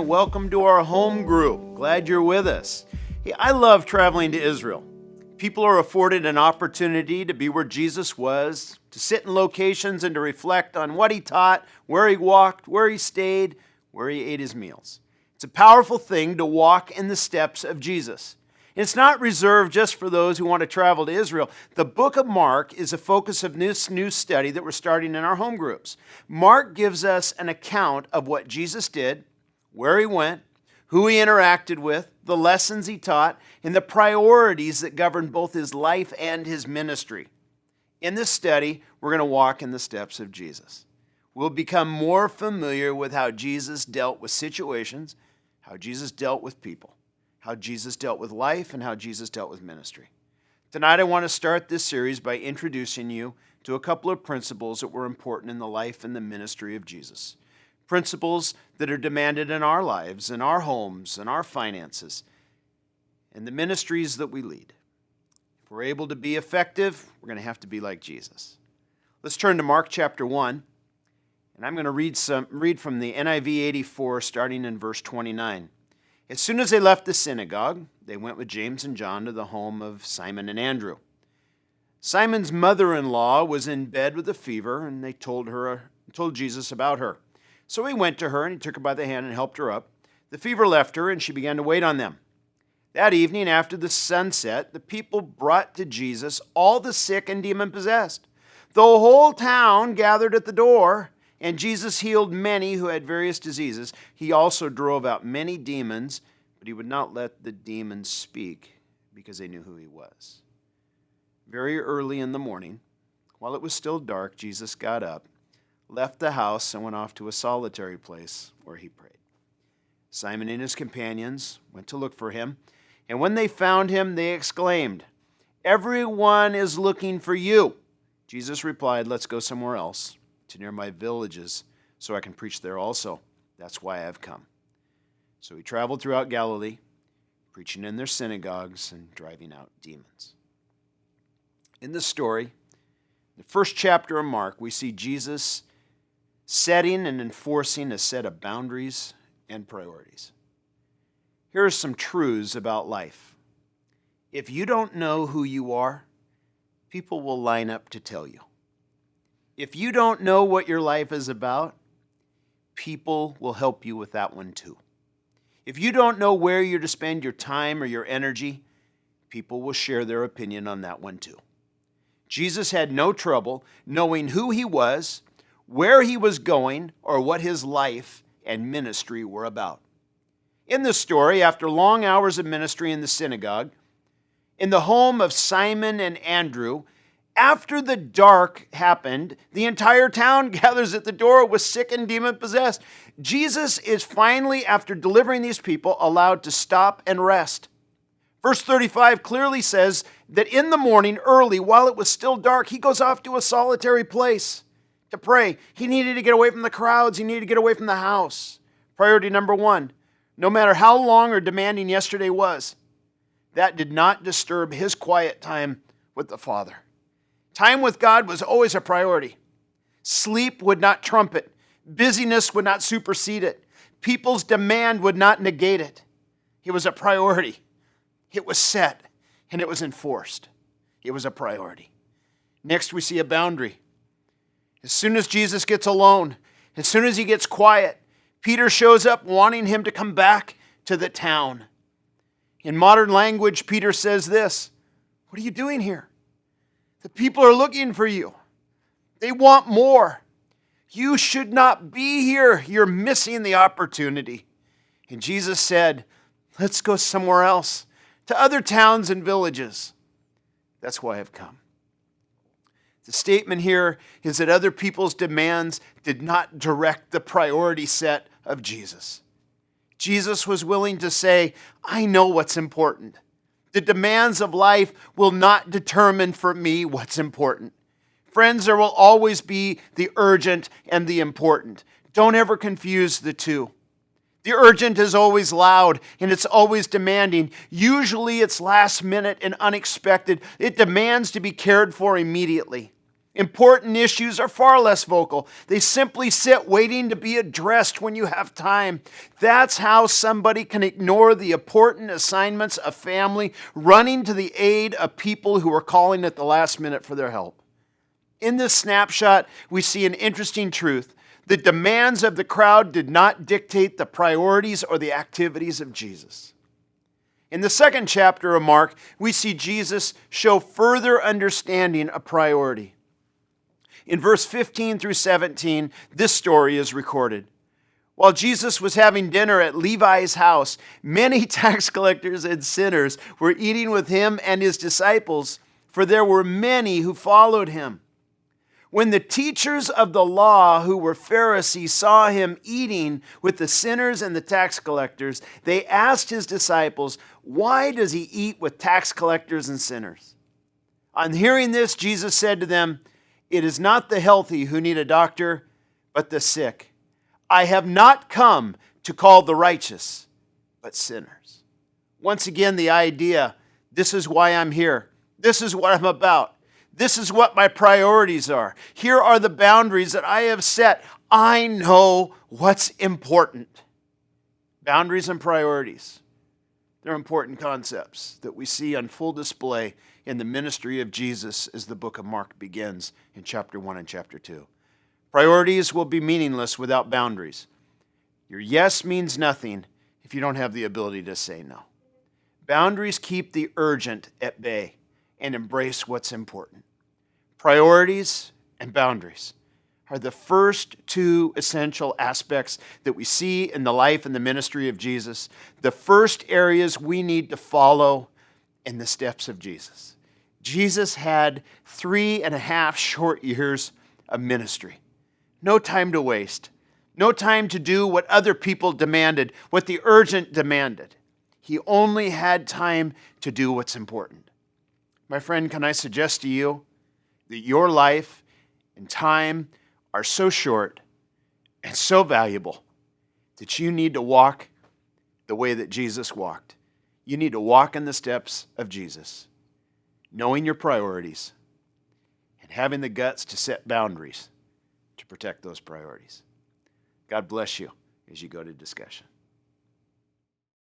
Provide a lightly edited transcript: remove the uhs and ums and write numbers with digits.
and welcome to our home group. Glad you're with us. Hey, I love traveling to Israel. People are afforded an opportunity to be where Jesus was, to sit in locations and to reflect on what he taught, where he walked, where he stayed, where he ate his meals. It's a powerful thing to walk in the steps of Jesus. It's not reserved just for those who want to travel to Israel. The book of Mark is a focus of this new study that we're starting in our home groups. Mark gives us an account of what Jesus did, where he went, who he interacted with, the lessons he taught, and the priorities that governed both his life and his ministry. In this study, we're going to walk in the steps of Jesus. We'll become more familiar with how Jesus dealt with situations, how Jesus dealt with people, how Jesus dealt with life, and how Jesus dealt with ministry. Tonight, I want to start this series by introducing you to a couple of principles that were important in the life and the ministry of Jesus. Principles that are demanded in our lives, in our homes, in our finances, and the ministries that we lead. If we're able to be effective, we're going to have to be like Jesus. Let's turn to Mark chapter 1, and I'm going to read from the NIV 84, starting in verse 29. As soon as they left the synagogue, they went with James and John to the home of Simon and Andrew. Simon's mother-in-law was in bed with a fever, and they told Jesus about her. So he went to her, and he took her by the hand and helped her up. The fever left her, and she began to wait on them. That evening, after the sunset, the people brought to Jesus all the sick and demon-possessed. The whole town gathered at the door, and Jesus healed many who had various diseases. He also drove out many demons, but he would not let the demons speak because they knew who he was. Very early in the morning, while it was still dark, Jesus got up, left the house, and went off to a solitary place where he prayed. Simon and his companions went to look for him, and when they found him, they exclaimed, "Everyone is looking for you." Jesus replied, "Let's go somewhere else, to near my villages, so I can preach there also. That's why I have come." So he traveled throughout Galilee, preaching in their synagogues and driving out demons. In this story, the first chapter of Mark, we see Jesus setting and enforcing a set of boundaries and priorities. Here are some truths about life. If you don't know who you are, people will line up to tell you. If you don't know what your life is about, people will help you with that one too. If you don't know where you're to spend your time or your energy, people will share their opinion on that one too. Jesus had no trouble knowing who he was, where he was going, or what his life and ministry were about. In this story, after long hours of ministry in the synagogue, in the home of Simon and Andrew, after the dark happened, the entire town gathers at the door with sick and demon-possessed. Jesus is finally, after delivering these people, allowed to stop and rest. Verse 35 clearly says that in the morning, early, while it was still dark, he goes off to a solitary place to pray. He needed to get away from the crowds. He needed to get away from the house. Priority number one, no matter how long or demanding yesterday was, that did not disturb his quiet time with the Father. Time with God was always a priority. Sleep would not trump it. Busyness would not supersede it. People's demand would not negate it. It was a priority. It was set, and it was enforced. It was a priority. Next, we see a boundary. As soon as Jesus gets alone, as soon as he gets quiet, Peter shows up wanting him to come back to the town. In modern language, Peter says this, "What are you doing here? The people are looking for you. They want more. You should not be here. You're missing the opportunity." And Jesus said, "Let's go somewhere else, to other towns and villages. That's why I've come." The statement here is that other people's demands did not direct the priority set of Jesus. Jesus was willing to say, "I know what's important. The demands of life will not determine for me what's important." Friends, there will always be the urgent and the important. Don't ever confuse the two. The urgent is always loud and it's always demanding. Usually it's last minute and unexpected. It demands to be cared for immediately. Important issues are far less vocal. They simply sit waiting to be addressed when you have time. That's how somebody can ignore the important assignments of family, running to the aid of people who are calling at the last minute for their help. In this snapshot, we see an interesting truth. The demands of the crowd did not dictate the priorities or the activities of Jesus. In the second chapter of Mark, we see Jesus show further understanding of priority. In verse 15 through 17, this story is recorded. While Jesus was having dinner at Levi's house, many tax collectors and sinners were eating with him and his disciples, for there were many who followed him. When the teachers of the law, who were Pharisees, saw him eating with the sinners and the tax collectors, they asked his disciples, "Why does he eat with tax collectors and sinners?" On hearing this, Jesus said to them, "It is not the healthy who need a doctor, but the sick. I have not come to call the righteous, but sinners." Once again, the idea, this is why I'm here. This is what I'm about. This is what my priorities are. Here are the boundaries that I have set. I know what's important. Boundaries and priorities. They're important concepts that we see on full display in the ministry of Jesus as the book of Mark begins in chapter 1 and chapter 2. Priorities will be meaningless without boundaries. Your yes means nothing if you don't have the ability to say no. Boundaries keep the urgent at bay and embrace what's important. Priorities and boundaries are the first two essential aspects that we see in the life and the ministry of Jesus, the first areas we need to follow in the steps of Jesus. Jesus had 3.5 short years of ministry. No time to waste. No time to do what other people demanded, what the urgent demanded. He only had time to do what's important. My friend, can I suggest to you that your life and time are so short and so valuable that you need to walk the way that Jesus walked. You need to walk in the steps of Jesus, knowing your priorities and having the guts to set boundaries to protect those priorities. God bless you as you go to discussion.